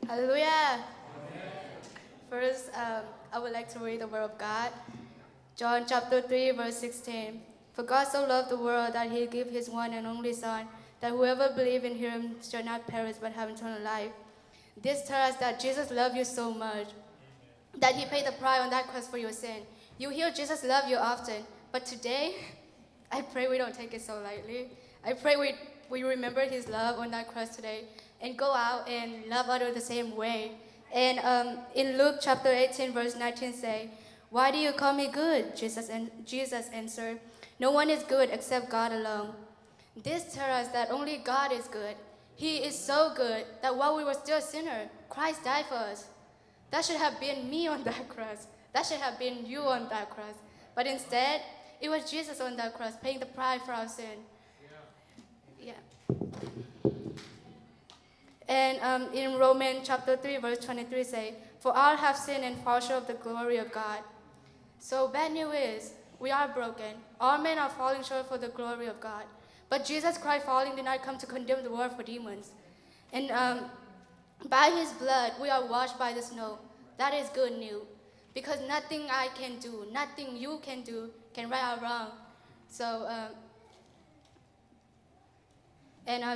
Hallelujah. First, I would like to read the Word of God. John chapter 3, verse 16. For God so loved the world that he gave his one and only Son, that whoever believes in him shall not perish but have eternal life. This tells us that Jesus loved you so much, that he paid the price on that cross for your sin. You hear Jesus love you often, but today, I pray we don't take it so lightly. I pray we remember his love on that cross today and go out and love others the same way. And in Luke chapter 18, verse 19 say, why do you call me good? Jesus answered, no one is good except God alone. This tells us that only God is good. He is so good that while we were still sinners, Christ died for us. That should have been me on that cross. That should have been you on that cross. But instead, it was Jesus on that cross, paying the price for our sin. Yeah. And in Romans chapter 3, verse 23 say, for all have sinned and fall short of the glory of God. So bad news is, we are broken. All men are falling short for the glory of God. But Jesus Christ falling did not come to condemn the world for demons. And by his blood, we are washed by the snow. That is good news. Because nothing I can do, nothing you can do, can right our wrong. So,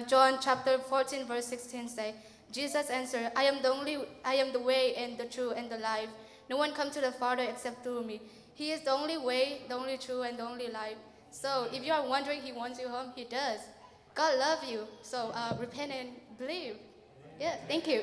John chapter 14, verse 16 say, Jesus answered, I am the way and the truth and the life. No one comes to the Father except through me. He is the only way, the only truth, and the only life. So if you are wondering he wants you home, he does. God loves you. So repent and believe. Yeah, thank you.